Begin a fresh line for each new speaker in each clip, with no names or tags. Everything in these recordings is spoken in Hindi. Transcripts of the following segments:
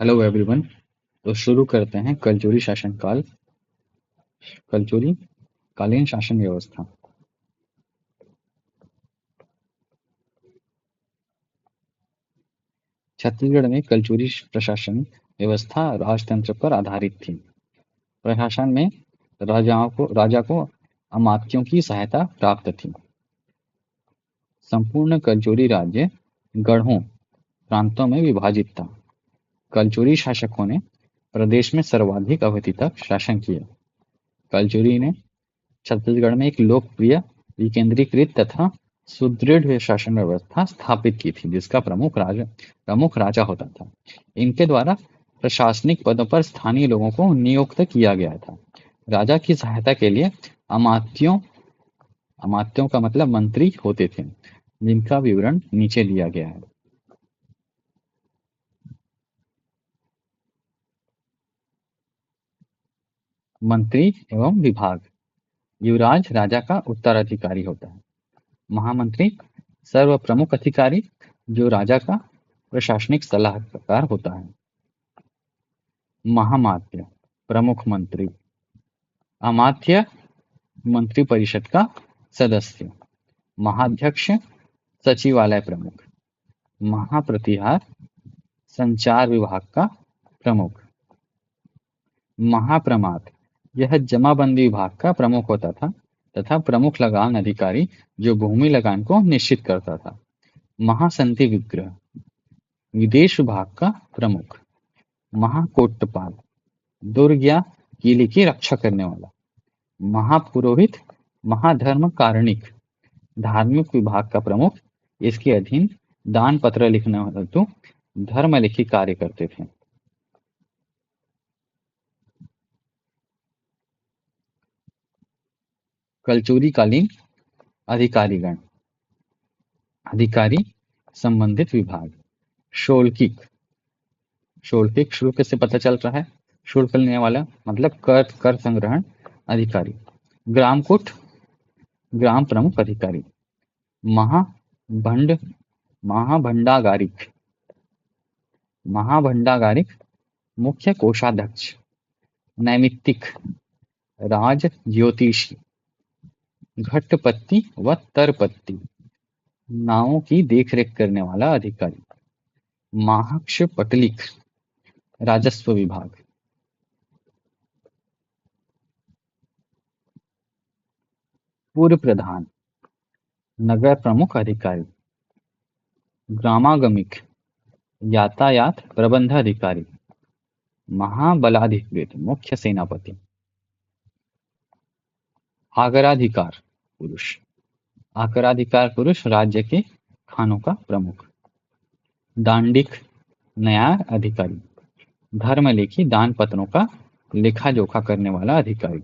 Hello everyone. तो शुरू करते हैं कलचुरी शासनकाल। कलचुरी कालीन शासन व्यवस्था। छत्तीसगढ़ में कलचुरी प्रशासन व्यवस्था राजतंत्र पर आधारित थी। प्रशासन में राजा को अमात्यों की सहायता प्राप्त थी। संपूर्ण कलचुरी राज्य गढ़ों प्रांतों में विभाजित था। कलचुरी शासकों ने प्रदेश में सर्वाधिक अवधि तक शासन किया। कलचुरी ने छत्तीसगढ़ में एक लोकप्रिय विकेंद्रीकृत तथा सुदृढ़ शासन व्यवस्था स्थापित की थी, जिसका प्रमुख राजा होता था। इनके द्वारा प्रशासनिक पदों पर स्थानीय लोगों को नियुक्त किया गया था। राजा की सहायता के लिए अमात्यों अमात्यों का मतलब मंत्री होते थे, जिनका विवरण नीचे दिया गया है। मंत्री एवं विभाग। युवराज राजा का उत्तराधिकारी होता है। महामंत्री सर्व प्रमुख अधिकारी जो राजा का प्रशासनिक सलाहकार होता है। महामात्य प्रमुख मंत्री। अमात्य मंत्रिपरिषद का सदस्य। महाध्यक्ष सचिवालय प्रमुख। महाप्रतिहार संचार विभाग का प्रमुख। महाप्रमात यह जमाबंदी विभाग का प्रमुख होता था तथा प्रमुख लगान अधिकारी जो भूमि लगान को निश्चित करता था। महासंधि विग्रह विदेश विभाग का प्रमुख। महाकोटपाल दुर्ग या किले की रक्षा करने वाला। महापुरोहित महाधर्म कारणिक धार्मिक विभाग का प्रमुख। इसके अधीन दान पत्र लिखने हेतु धर्मलिखी कार्य करते थे। कलचुरी कालीन अधिकारीगण। अधिकारी संबंधित विभाग। शोल्किक शोल्किक शुल्क से पता चल रहा है, शुल्क लेने वाला मतलब कर संग्रहण अधिकारी। ग्रामकूट ग्राम प्रमुख अधिकारी। महाभंड महाभंडागारिक महाभंडागारिक मुख्य कोषाध्यक्ष। नैमित्तिक राज ज्योतिषी। घटपत्ती व तरपत्ती नावों की देखरेख करने वाला अधिकारी। माहक्ष पटलिक राजस्व विभाग। पूर्व प्रधान नगर प्रमुख अधिकारी। ग्रामागमिक यातायात प्रबंध अधिकारी। महाबलाधिकृत मुख्य सेनापति। आगराधिकार पुरुष आगराधिकार पुरुष राज्य के खानों का प्रमुख। दांडिक न्याय अधिकारी धर्मलेखी दान पत्रों का लेखा जोखा करने वाला अधिकारी।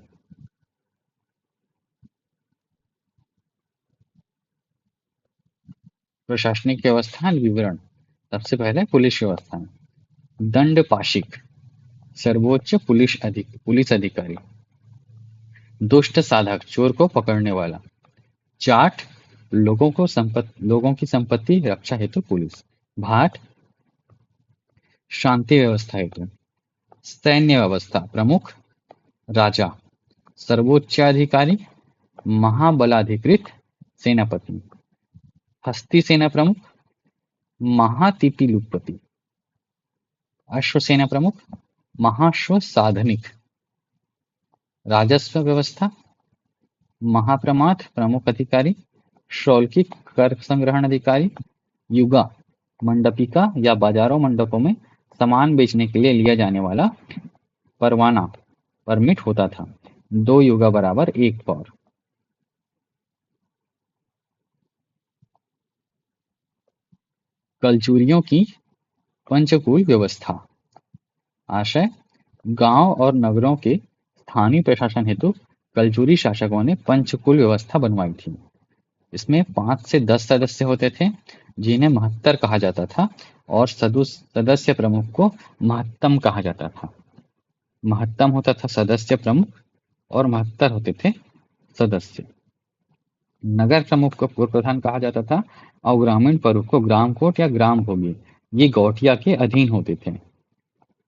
प्रशासनिक व्यवस्था विवरण। सबसे पहले पुलिस व्यवस्था। दंड पाशिक सर्वोच्च पुलिस अधिकारी। दुष्ट साधक चोर को पकड़ने वाला। जाट लोगों की संपत्ति रक्षा हेतु पुलिस। भाट शांति व्यवस्था हेतु। सैन्य व्यवस्था प्रमुख राजा। सर्वोच्चाधिकारी महाबलाधिकृत सेनापति। हस्ती सेना प्रमुख महातिथिलुपति। अश्व सेना प्रमुख महाश्व साधनिक। राजस्व व्यवस्था महाप्रमाथ प्रमुख अधिकारी। शौल्किक कर संग्रहण अधिकारी। युगा मंडपिका या बाजारों मंडपों में सामान बेचने के लिए लिया जाने वाला परवाना परमिट होता था। 2 युगा बराबर 1 पौर। कलचुरियों की पंचकुल व्यवस्था। आशय गांव और नगरों के स्थानीय प्रशासन हेतु कलचुरी शासकों ने पंचकुल व्यवस्था बनवाई थी। इसमें 5 से 10 सदस्य होते थे, जिन्हें महत्तर कहा जाता था, और सदस्य प्रमुख को महत्तम कहा जाता था। महत्तम होता था सदस्य प्रमुख और महत्तर होते थे सदस्य। नगर प्रमुख को पूर्व प्रधान कहा जाता था और ग्रामीण प्रमुख को ग्राम कोट या ग्राम भोगी ये गौटिया के अधीन होते थे।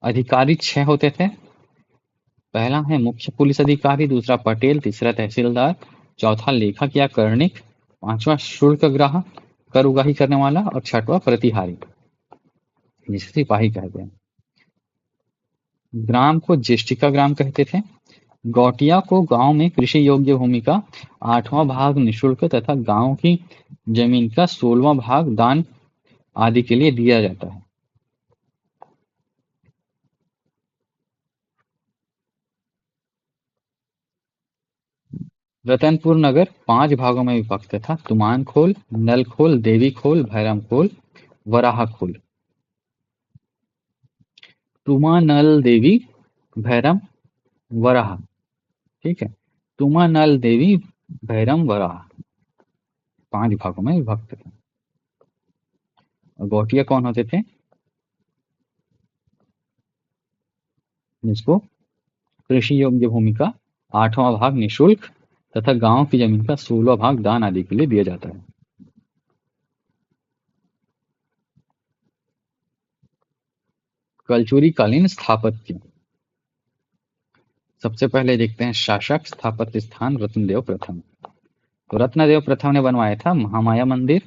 अधिकारी 6 होते थे। पहला है मुख्य पुलिस अधिकारी, दूसरा पटेल, तीसरा तहसीलदार, चौथा लेखक या कर्णिक, पांचवा शुल्क ग्राहक कर उगाही करने वाला और छठवां प्रतिहारी जिसे सिपाही कहते हैं। ग्राम को ज्येष्ठिका ग्राम कहते थे। गौटिया को गांव में कृषि योग्य भूमि का 8वां भाग निःशुल्क तथा गांव की जमीन का 16वां भाग दान आदि के लिए दिया जाता है। रतनपुर नगर 5 भागों में विभक्त था। तुमानखोल, नलखोल, देवीखोल, भैरमखोल, वराहखोल। तुमा, नल, देवी, भैरम, वराह। ठीक है। तुमा, नल, देवी, भैरम, वराह 5 भागों में विभक्त थे। और गौटिया कौन होते थे? जिसको कृषि योग्य भूमि का 8वां भाग निःशुल्क तथा गांव की जमीन का 16वां भाग दान आदि के लिए दिया जाता है। कलचुरी कालीन स्थापत्य। सबसे पहले देखते हैं शासक स्थापत्य स्थान रत्नदेव प्रथम। तो रत्नदेव प्रथम ने बनवाया था महामाया मंदिर,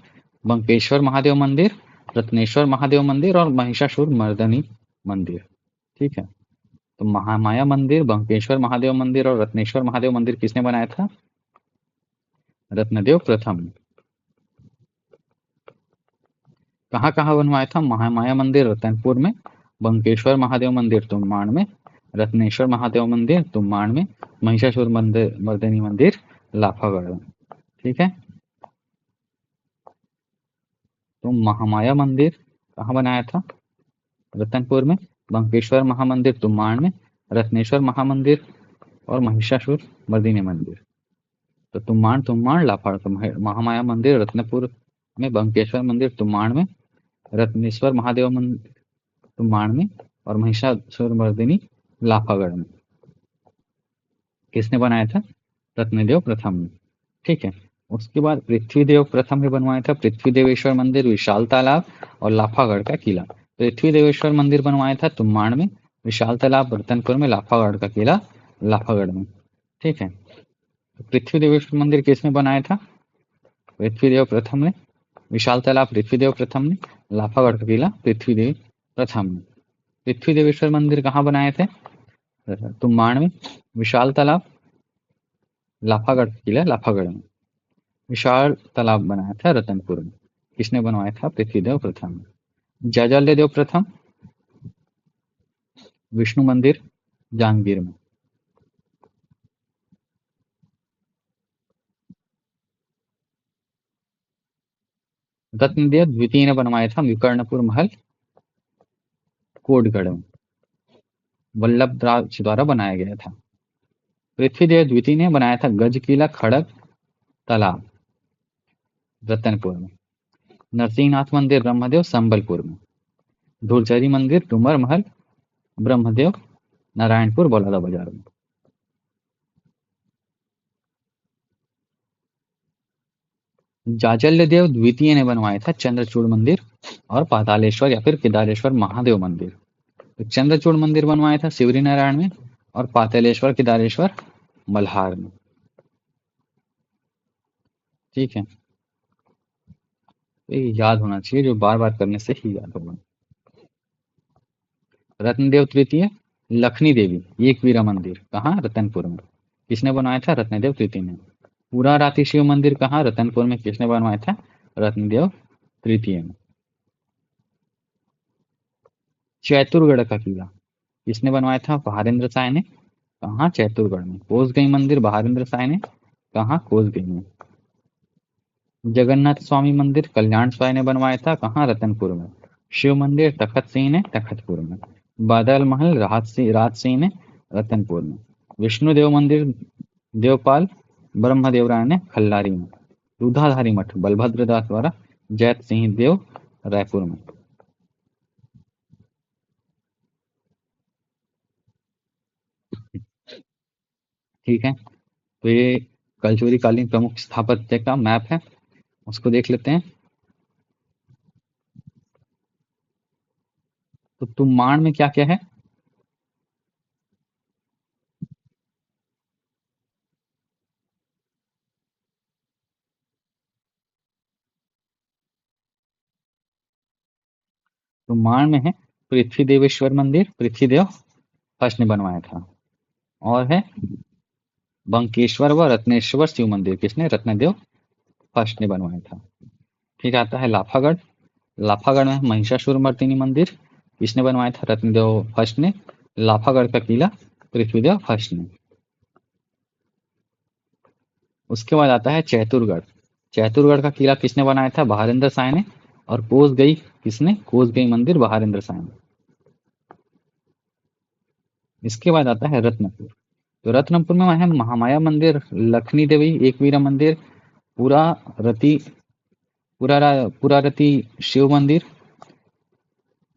बंकेश्वर महादेव मंदिर, रत्नेश्वर महादेव मंदिर और महिषासुर मर्दनी मंदिर। ठीक है। तो महामाया मंदिर, बंकेश्वर महादेव मंदिर और रत्नेश्वर महादेव मंदिर किसने बनाया था? रत्नदेव प्रथम ने। कहाँ कहाँ बनवाया था? महामाया मंदिर रतनपुर में, बंकेश्वर महादेव मंदिर तुम्माण में, रत्नेश्वर महादेव मंदिर तुम्माण में, महिषासुर मंदिर मर्दनी मंदिर लाफागढ़ में। ठीक है। तो महामाया मंदिर कहाँ बनाया था? रतनपुर में, बंकेश्वर महामंदिर तुम्माण में, रत्नेश्वर महामंदिर और महिषासुर मर्दिनी मंदिर। तो तुम्माण तुम्माण लाफागढ़। तो महामाया मंदिर रत्नपुर में, बंकेश्वर मंदिर तुम्माण में, रत्नेश्वर महादेव मंदिर तुम्माण में और महिषासुर मर्दिनी लाफागढ़ में। किसने बनाया था? रत्नदेव प्रथम ने। ठीक है। उसके बाद पृथ्वीदेव प्रथम ने बनवाया था पृथ्वी देवेश्वर मंदिर, विशाल तालाब और लाफागढ़ का किला। पृथ्वी देवेश्वर मंदिर बनवाया था तुम्माण में, विशाल तालाब रतनपुर में, लाफागढ़ का किला लाफागढ़ में। ठीक है। तो पृथ्वी देवेश्वर मंदिर किसने बनाया था? पृथ्वीदेव प्रथम ने। विशाल तालाब पृथ्वीदेव प्रथम ने, लाफागढ़ का किला पृथ्वीदेव प्रथम ने। पृथ्वी देवेश्वर मंदिर कहाँ बनाए थे? तुम्माण में। विशाल तालाब लाफागढ़ का किला लाफागढ़ में। विशाल तालाब बनाया था रतनपुर में। किसने बनवाया था? पृथ्वीदेव प्रथम ने। जाजाल्य प्रथम विष्णु मंदिर जांजगीर में। रत्नदेव द्वितीय ने बनवाया था विकर्णपुर महल कोटगढ़ में, वल्लभ राज द्वारा बनाया गया था। पृथ्वीदेव द्वितीय ने बनाया था गज किला खड़ग तालाब रतनपुर में। नरसिंहनाथ मंदिर ब्रह्मदेव संबलपुर में। धुरचरी मंदिर डुमर महल ब्रह्मदेव नारायणपुर बलौदा बाजार में। जाजल्य देव द्वितीय ने बनवाया था चंद्रचूड़ मंदिर और पातालेश्वर या फिर केदारेश्वर महादेव मंदिर। तो चंद्रचूड़ मंदिर बनवाया था शिवरी नारायण में और पातालेश्वर केदारेश्वर मल्हार में। ठीक है। तो ये याद होना चाहिए, जो बार बार करने से ही याद होगा। रत्नदेव तृतीय लखनी देवी एक वीरा मंदिर कहाँ? रतनपुर में। किसने बनवाया था? रत्नदेव तृतीय ने। पूरा राति शिव मंदिर कहाँ? रतनपुर में। किसने बनवाया था? रत्नदेव तृतीय में। चैतुरगढ़ का किला किसने बनवाया था? बहारेंद्र साय ने। कहाँ? चैतुरगढ़ में। कोसगई मंदिर बहारेंद्र साय ने। कहाँ? कोसगई में। जगन्नाथ स्वामी मंदिर कल्याण साय ने बनवाया था। कहाँ? रतनपुर में। शिव मंदिर तखत सिंह ने तखतपुर में। बादल महल राज सिंह ने रतनपुर में। विष्णुदेव मंदिर देवपाल ब्रह्मदेव राय ने खल्लारी में। दूधाधारी मठ बलभद्र दास द्वारा जैत सिंह देव रायपुर में। ठीक है। तो ये कलचुरी कालीन प्रमुख स्थापत्य का मैप है, उसको देख लेते हैं। तो तुम्माण में क्या क्या है? तो माण में है पृथ्वी देवेश्वर मंदिर, पृथ्वीदेव फर्स्ट ने बनवाया था। और है बंकेश्वर व रत्नेश्वर शिव मंदिर, किसने? रत्नदेव फर्स्ट ने बनवाया था। फिर आता है लाफागढ़। लाफागढ़ में महिषासुर मर्दिनी मंदिर, किसने बनवाया था? रत्नदेव फर्स्ट ने। लाफागढ़ का किला पृथ्वीदेव फर्स्ट ने। उसके बाद आता है चैतुरगढ़। चैतुरगढ़ का किला किसने बनाया था? बहारेंद्र शाह ने। और कोसगई किसने? कोसगई मंदिर बहारेंद्र शाह ने। इसके बाद आता है रत्नपुर। तो रत्नपुर में है महामाया मंदिर, लक्ष्मी देवी एकवीरा मंदिर, पूरा रति पुरारती शिव मंदिर,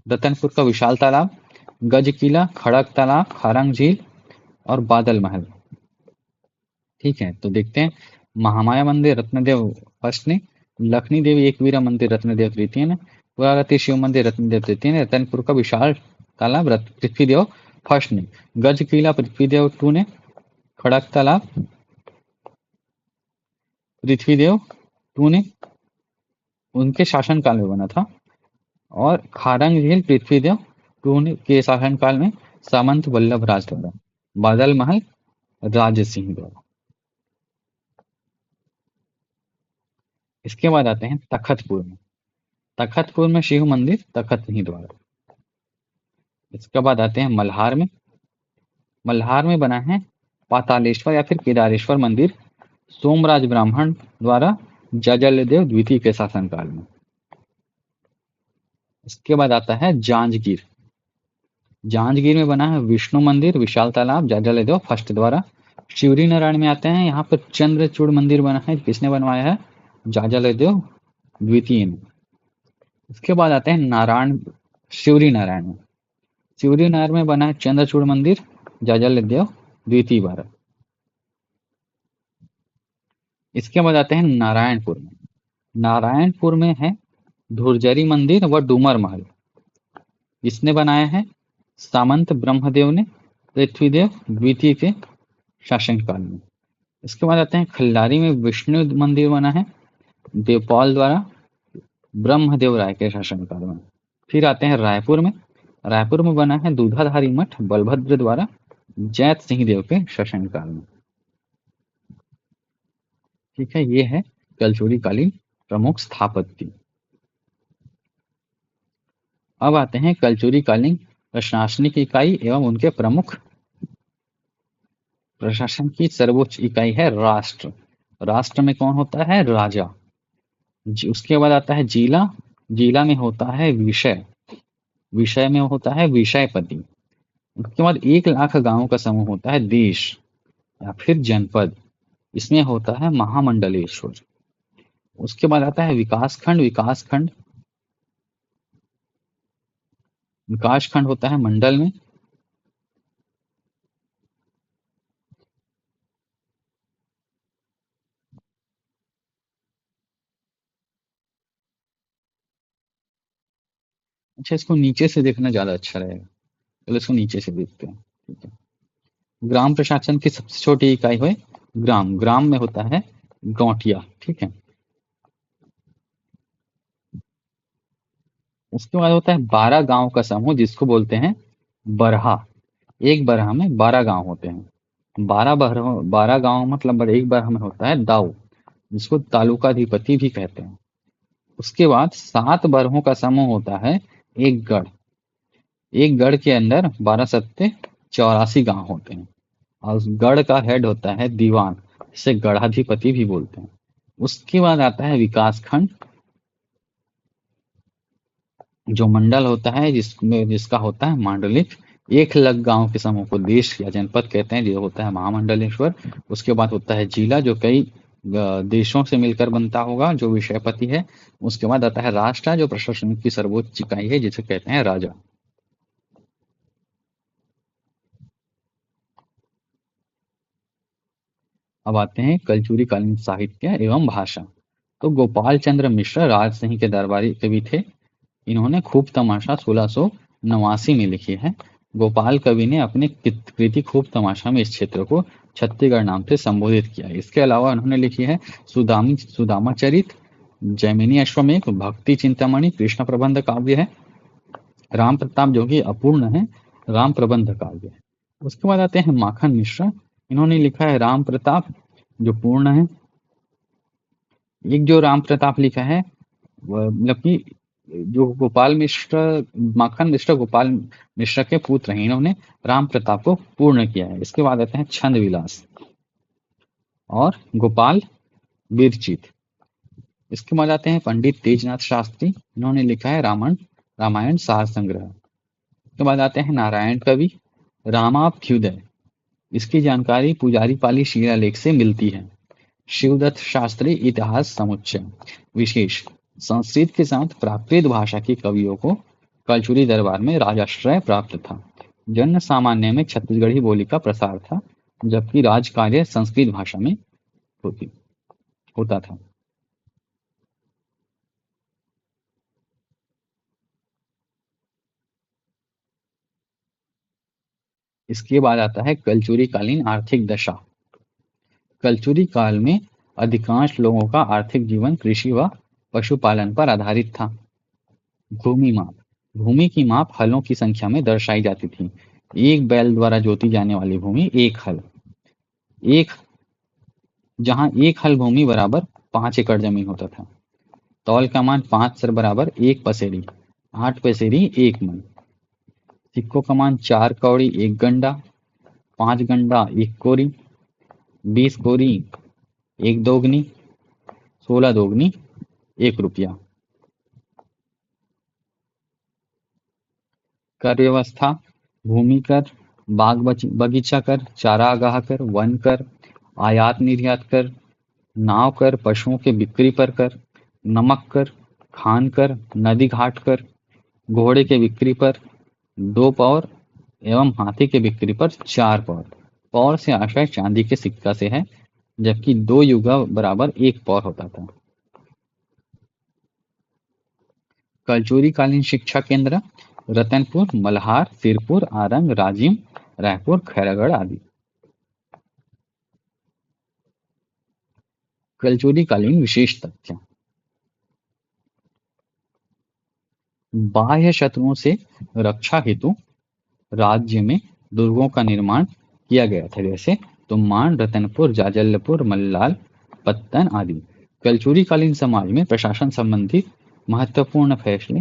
रतनपुर का विशाल तालाब, गज किला, खड़क तालाब, खारंग झील और बादल महल। ठीक है, तो देखते हैं। महामाया मंदिर रत्नदेव फर्स्ट ने, लक्ष्मी देवी एकवीरा मंदिर रत्नदेव तृतीय ने, पुरारती शिव मंदिर रत्नदेव तृतीय ने, रतनपुर का विशाल तालाब पृथ्वीदेव फर्स्ट ने, गज किला पृथ्वीदेव टू ने, खड़क तालाब पृथ्वीदेव टू ने, उनके शासनकाल में बना था। और खारंग झील पृथ्वीदेव टू के शासनकाल में सामंत वल्लभ राज द्वारा। बादल महल राज सिंह द्वारा। इसके बाद आते हैं तखतपुर में। तखतपुर में शिव मंदिर तखत सिंह द्वारा। इसके बाद आते हैं मल्हार में। मल्हार में बना है पातालेश्वर या फिर केदारेश्वर मंदिर, सोमराज ब्राह्मण द्वारा जाजलदेव द्वितीय के शासनकाल में। इसके बाद आता है जांजगीर। जांजगीर में बना है विष्णु मंदिर, विशाल तालाब, जाजलदेव फर्स्ट द्वारा। शिवरी नारायण में आते हैं, यहाँ पर चंद्रचूड़ मंदिर बना है, किसने बनवाया है? जाजलदेव द्वितीय ने। इसके बाद आते हैं नारायण, शिवरी नारायण में। शिवरी नारायण में बना है चंद्रचूड़ मंदिर, जाजलदेव द्वितीय द्वारा। इसके बाद आते हैं नारायणपुर में। नारायणपुर में है धुरजरी मंदिर व डूमर महल, किसने बनाया है? सामंत ब्रह्मदेव ने, पृथ्वीदेव द्वितीय के शासनकाल में। इसके बाद आते हैं खल्लारी में विष्णु मंदिर बना है देवपाल द्वारा, ब्रह्मदेव राय के शासनकाल में। फिर आते हैं रायपुर में। रायपुर में बना है दूधाधारी मठ बलभद्र द्वारा, जैत सिंह देव के शासनकाल में। ठीक है, ये है कलचुरी कालीन प्रमुख स्थापत्य। अब आते हैं कलचुरी कालीन प्रशासनिक इकाई एवं उनके प्रमुख। प्रशासन की सर्वोच्च इकाई है राष्ट्र। राष्ट्र में कौन होता है? राजा। उसके बाद आता है जिला। जिला में होता है विषय। विषय में होता है विषयपति। उसके बाद 1,00,000 गांवों का समूह होता है देश या फिर जनपद, इसमें होता है महामंडलेश्वर। उसके बाद आता है विकासखंड। विकासखंड होता है मंडल में। अच्छा, इसको नीचे से देखना ज्यादा अच्छा रहेगा, चलो इसको नीचे से देखते हैं। ठीक है, ग्राम प्रशासन की सबसे छोटी इकाई है ग्राम। ग्राम में होता है गौटिया। ठीक है, उसके बाद होता है 12 गांव का समूह, जिसको बोलते हैं बरहा। एक बरहा में 12 गांव होते हैं। 12 गांव मतलब एक बरहा में होता है दाऊ, जिसको तालुकाधिपति भी कहते हैं। उसके बाद 7 बरहों का समूह होता है एक गढ़। एक गढ़ के अंदर 12 सत्ते 84 गांव होते हैं और उस गढ़ का हेड होता है दीवान, जिसे गढ़ाधिपति भी बोलते हैं। उसके बाद आता है विकासखंड, जो मंडल होता है जिसका होता है मांडलिक। 1,00,000 गांव के समूह को देश या जनपद कहते हैं, जो होता है महामंडलेश्वर। उसके बाद होता है जिला, जो कई देशों से मिलकर बनता होगा, जो विषयपति है। उसके बाद आता है राष्ट्र, जो प्रशासन की सर्वोच्च इकाई है, जिसे कहते हैं राजा। अब आते हैं कलचुरी कालीन साहित्य एवं भाषा। तो गोपाल चंद्र मिश्र राज सिंह के दरबारी कवि थे। इन्होंने खूब तमाशा 1689 में लिखी है। गोपाल कवि ने अपनी कृति खूब तमाशा में इस क्षेत्र को छत्तीसगढ़ नाम से संबोधित किया। इसके अलावा उन्होंने लिखी है सुदामा चरित, जैमिनी अश्वमेध, भक्ति चिंतामणि, कृष्ण प्रबंध काव्य है। राम प्रताप जो कि अपूर्ण है, राम प्रबंध काव्य है। उसके बाद आते हैं माखन मिश्रा। इन्होंने लिखा है राम प्रताप, जो पूर्ण है। एक जो राम प्रताप लिखा है मतलब कि जो गोपाल मिश्र, माखन मिश्र गोपाल मिश्र के पुत्र हैं, इन्होंने राम प्रताप को पूर्ण किया है। इसके बाद आते हैं छंद विलास और गोपाल बिरचित। इसके बाद आते हैं पंडित तेजनाथ शास्त्री। इन्होंने लिखा है रामायण सार संग्रह। इसके बाद आते हैं नारायण कवि, रामाभ्युदय। इसकी जानकारी पुजारी पाली शिलालेख से मिलती है। शिवदत्त शास्त्री इतिहास समुच्चय विशेष। संस्कृत के साथ प्राकृत भाषा के कवियों को कलचुरी दरबार में राजाश्रय प्राप्त था। जन सामान्य में छत्तीसगढ़ी बोली का प्रसार था, जबकि राजकार्य संस्कृत भाषा में होता था। इसके बाद आता है कलचुरी कालीन आर्थिक दशा। कलचुरी काल में अधिकांश लोगों का आर्थिक जीवन कृषि व पशुपालन पर आधारित था। भूमि माप। भूमि की माप हलों की संख्या में दर्शाई जाती थी। एक बैल द्वारा जोती जाने वाली भूमि एक हल। एक जहां एक हल भूमि बराबर 5 एकड़ जमीन होता था। तौल का मान 5 सर बराबर एक पसेरी, 8 पसेरी एक मन। सिक्कों का मान 4 कौड़ी एक गंडा, 5 गंडा एक कोरी, 20 कोरी एक दोगनी, 16 दोगनी एक रुपया। कर व्यवस्था। भूमि कर, बाग बगीचा कर, चारागाह कर, वन कर, आयात निर्यात कर, नाव कर, पशुओं के बिक्री पर कर, नमक कर, खान कर, नदी घाट कर, घोड़े के बिक्री पर 2 पौर एवं हाथी के बिक्री पर 4 पौर। पौर से आशय चांदी के सिक्का से है, जबकि 2 युगा बराबर 1 पौर होता था। कलचुरी कालीन शिक्षा केंद्र रतनपुर, मल्हार, सिरपुर, आरंग, राजिम, रायपुर, खैरागढ़ आदि। कलचुरी कालीन विशेष तथ्य। बाह्य शत्रुओं से रक्षा हेतु राज्य में दुर्गों का निर्माण किया गया था, जैसे तुम्मान, रतनपुर, जाजलपुर, मल्लाल, पत्तन आदि। कलचुरी कालीन समाज में प्रशासन संबंधी महत्वपूर्ण फैसले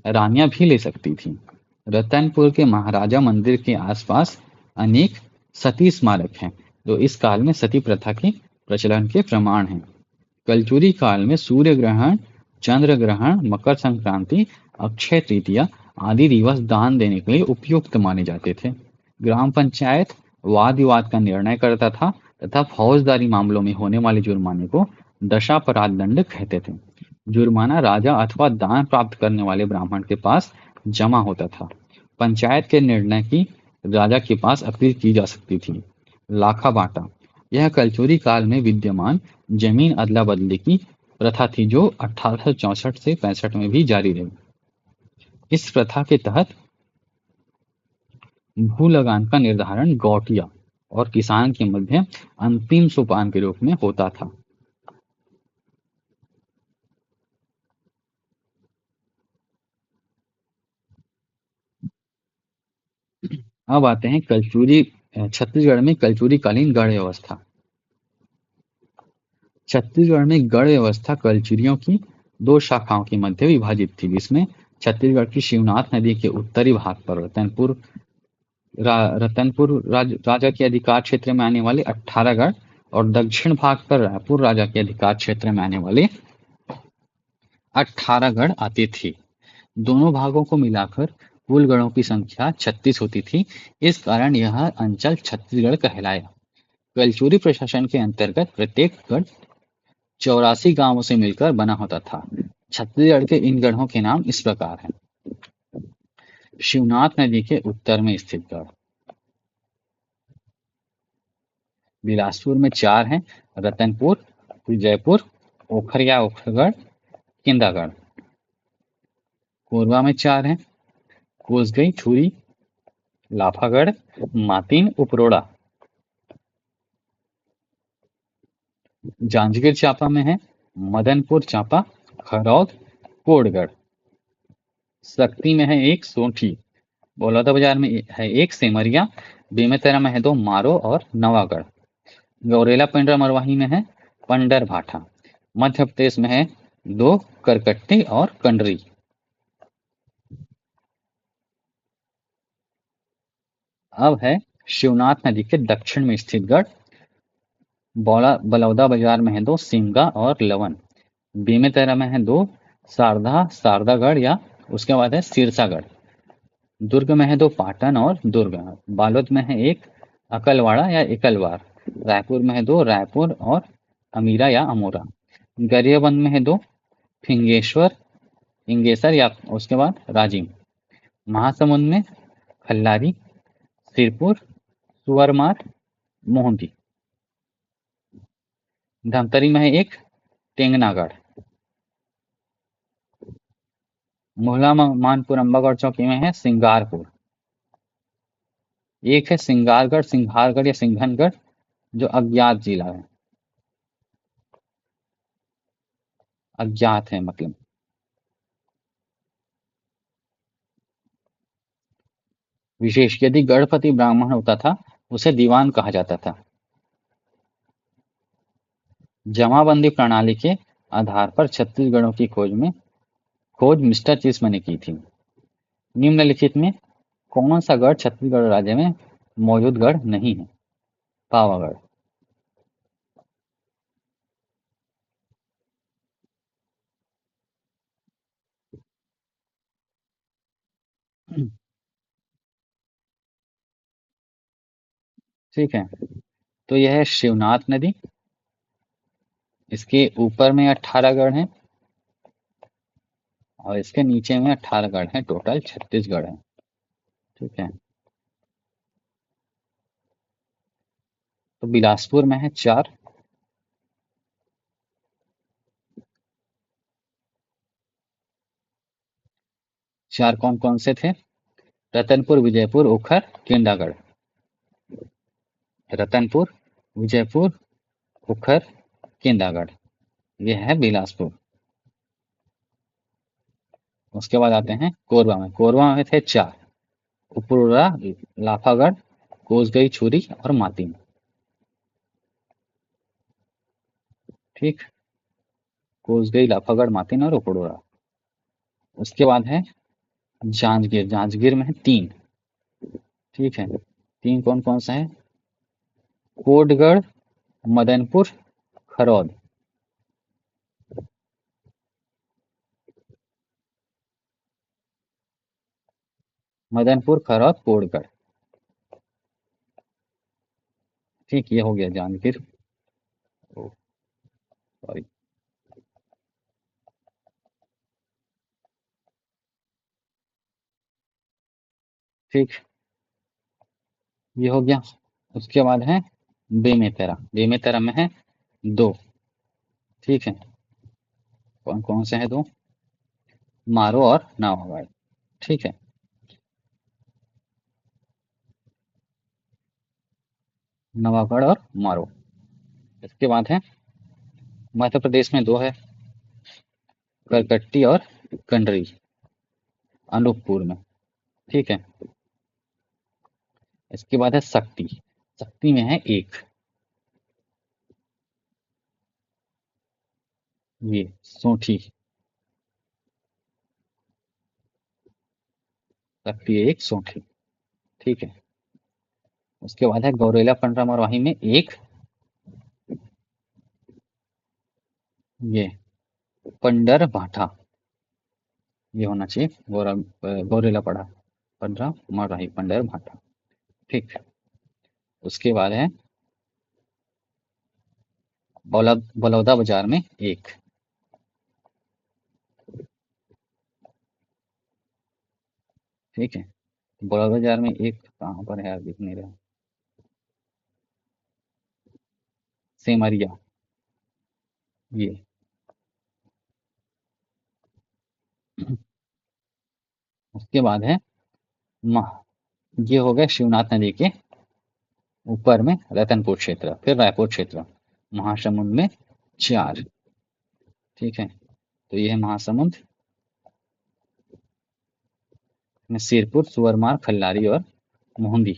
रानियां भी ले सकती थीं। रतनपुर के महाराजा मंदिर के आसपास अनेक सती स्मारक हैं, जो इस काल में सती प्रथा के प्रचलन के प्रमाण हैं। कलचुरी काल में सूर्य ग्रहण, चंद्र ग्रहण, मकर संक्रांति, अक्षय तृतीया आदि दिवस दान देने के लिए उपयुक्त माने जाते थे। ग्राम पंचायत वाद विवाद का निर्णय करता था तथा फौजदारी मामलों में होने वाले जुर्माने को दशापराध दंड कहते थे। जुर्माना राजा अथवा दान प्राप्त करने वाले ब्राह्मण के पास जमा होता था। पंचायत के निर्णय की राजा के पास अपील की जा सकती थी। लाखा बांटा। यह कलचुरी काल में विद्यमान जमीन अदला बदली की प्रथा थी, जो 1864 से 65 में भी जारी रही। इस प्रथा के तहत भू लगान का निर्धारण गौटिया और किसान के मध्य अंतिम सोपान के रूप में होता था। अब आते हैं छत्तीसगढ़ में कलचुरी कालीन गढ़ व्यवस्था। छत्तीसगढ़ में गढ़ व्यवस्था कलचुरियों की 2 शाखाओं के मध्य विभाजित थी, जिसमें छत्तीसगढ़ की शिवनाथ नदी के उत्तरी भाग पर रतनपुर राजा के अधिकार क्षेत्र में आने वाले 18 गढ़ और दक्षिण भाग पर रायपुर राजा के अधिकार क्षेत्र में आने वाले 18 गढ़ आती थी। दोनों भागों को मिलाकर कुल गढ़ों की संख्या 36 होती थी। इस कारण यह अंचल छत्तीसगढ़ कहलाया। कलचुरी प्रशासन के अंतर्गत प्रत्येक गढ़ 84 गांवों से मिलकर बना होता था। छत्तीसगढ़ के इन गढ़ों के नाम इस प्रकार हैं। शिवनाथ नदी के उत्तर में स्थित गढ़। बिलासपुर में 4 हैं, रतनपुर, विजयपुर, ओखरिया ओखरगढ़, किंदागढ़। कोरबा में 4 हैं, कोसगई, थुरी, लाफागढ़, मातिन, उपरोड़ा। जांजगीर चांपा में है, मदनपुर चांपा, खरौद, कोटगढ़। शक्ति में है एक सोंठी, बलौदा बाजार में है एक सेमरिया, बेमेतरा में है दो मारो और नवागढ़, गौरेला पेंड्रा मरवाही में है पंडर भाठा, मध्य प्रदेश में है दो करकट्टी और कंडरी। अब है शिवनाथ नदी के दक्षिण में स्थित गढ़, बलौदा बाजार में है दो सिमगा और लवन, बेमेतरा में है दो शारदागढ़ या उसके बाद है सिरसागढ़, दुर्ग में है दो पाटन और दुर्ग, बालोद में है एक अकलवाड़ा या एकलवार, रायपुर में है दो रायपुर और अमीरा या अमोरा, गरियाबंद में है दो फिंगेश्वर इंगेसर या उसके बाद राजिम, महासमुंद में खल्लारी, सिरपुर, सुअरमार, मोहंती, धमतरी में है एक टेंगनागढ़, मोहला मानपुर अम्बागढ़ चौकी में है सिंगारपुर, एक है सिंगारगढ़ सिंघारगढ़ या सिंघनगढ़ जो अज्ञात जिला है, अज्ञात है मतलब। विशेष, यदि गढ़पति ब्राह्मण होता था उसे दीवान कहा जाता था। जमाबंदी प्रणाली के आधार पर छत्तीसगढ़ों की खोज मिस्टर चिस्म ने की थी। निम्नलिखित में कौन सा गढ़ छत्तीसगढ़ राज्य में मौजूद गढ़ नहीं है? पावागढ़। ठीक है, तो यह है शिवनाथ नदी, इसके ऊपर में 18 गढ़ हैं और इसके नीचे में 18 गढ़ हैं, टोटल 36 गढ़ हैं। ठीक है, तो बिलासपुर में है 4, चार कौन कौन से थे? रतनपुर, विजयपुर, उखर, केंडागढ़। रतनपुर, विजयपुर, उखर, केंदागढ़, यह है बिलासपुर। उसके बाद आते हैं कोरबा में। कोरबा में थे 4, उपरोरा, लाफागढ़, कोसगई, छुरी और मातिन। ठीक, कोसगई, लाफागढ़, मातिन और उपरोरा। उसके बाद है जांजगीर। जांजगीर में है 3। ठीक है, 3 कौन कौन सा है? कोटगढ़, मदनपुर, खरौद। मदनपुर, खरौद, कोटगढ़। ठीक, ये हो गया जांजगीर। ओ, सॉरी। ठीक, ये हो गया। उसके बाद है बेमेतरा। बेमेतरा में है 2। ठीक है, कौन कौन से हैं 2? मारो और नवागढ़। ठीक है, नवागढ़ और मारो। इसके बाद है मध्य प्रदेश में 2 है, करकट्टी और कंडरी, अनूपपुर में। ठीक है, इसके बाद है शक्ति। शक्ति में है 1, ये सोंठी। शक्ति 1, सोंठी। ठीक है, उसके बाद है गौरेला पंडरा मरवाही में 1, ये पंडर भाठा, ये होना चाहिए गौरेला पड़ा पंडरा मरवाही पंडर भाठा। ठीक, उसके बाद है बलौदा बाजार में 1। ठीक है, बलौदा बाजार में 1 कहाँ पर है यार, दिख नहीं रहा। सेमरिया, ये। उसके बाद है मह ये हो गया शिवनाथ नदी के ऊपर में रतनपुर क्षेत्र, फिर रायपुर क्षेत्र, महासमुंद में 4। ठीक है, तो ये है महासमुंद। सिरपुर, सुअरमार, खल्लारी और मोहंदी।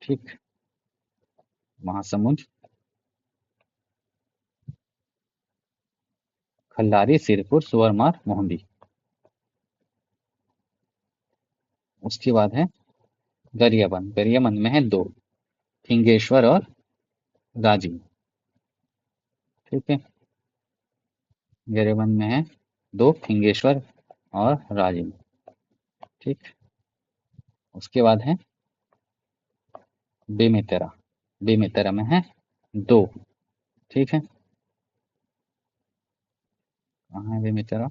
ठीक। महासमुंद, खल्लारी, सिरपुर, सुअरमार, मोहंदी। उसके बाद है गरियाबंद। गरियाबंद में है दो, फिंगेश्वर और राजिम। ठीक है। गरियाबंद में है दो, फिंगेश्वर और राजिम। ठीक। उसके बाद है बेमेतरा। बेमेतरा में है दो। ठीक है। कहाँ है बेमेतरा?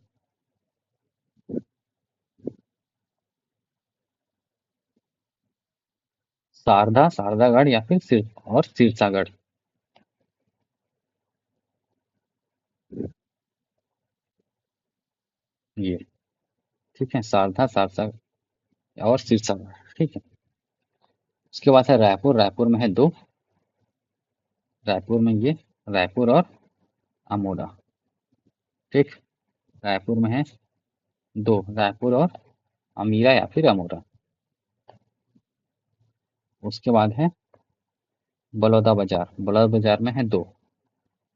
शारदा, शारदागढ़ या फिर सिरसागढ़। ये। ठीक है, शारदा, शारदा और सिरसागढ़। ठीक है। उसके बाद है रायपुर। रायपुर में है दो। रायपुर में ये रायपुर और अमोदा। ठीक। रायपुर में है दो, रायपुर और अमीरा या फिर अमोरा। उसके बाद है बलौदा बाजार। बलौदा बाजार में है दो,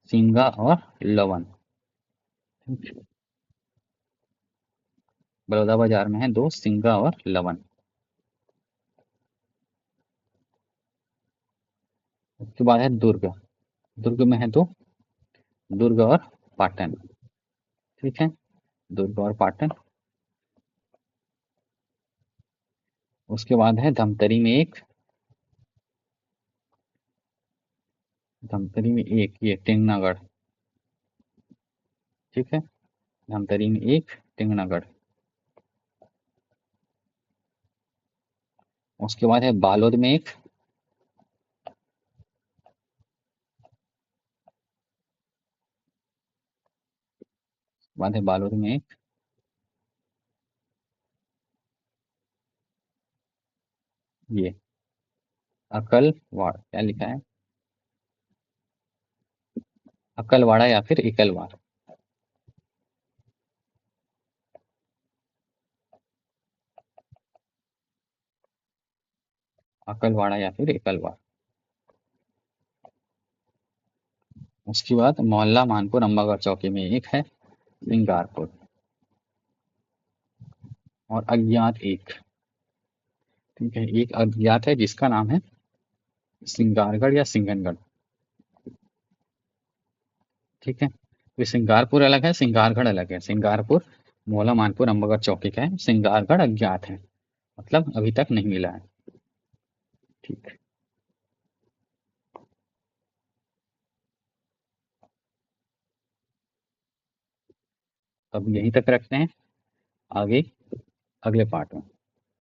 सिंगा और लवन। ठीक। बलौदा बाजार में है दो, सिंगा और लवन। उसके बाद है दुर्ग। दुर्ग में है दो, दुर्ग और पाटन। ठीक है। दुर्ग और पाटन। उसके बाद है धमतरी में एक। धमतरी में एक ये टेंगनागढ़। ठीक है। धमतरी में एक, टेंगनागढ़। उसके बाद है बालोद में एक। बाद है बालोद में एक, ये अकलवाड़। क्या लिखा है? अकलवाड़ा या फिर इकलवाड़। अकलवाड़ा या फिर इकलवाड़। उसके बाद मोहल्ला मानपुर अम्बागढ़ चौकी में एक है, सिंगारपुर। और अज्ञात एक। ठीक है, एक अज्ञात है जिसका नाम है सिंगारगढ़ या सिंगनगढ़। ठीक है। तो सिंगारपुर अलग है, सिंगारगढ़ अलग है। सिंगारपुर मोहल्ला मानपुर अम्बागढ़ चौकी का है, सिंगारगढ़ अज्ञात है, मतलब अभी तक नहीं मिला है। ठीक। अब यहीं तक रखते हैं, आगे अगले पार्ट में।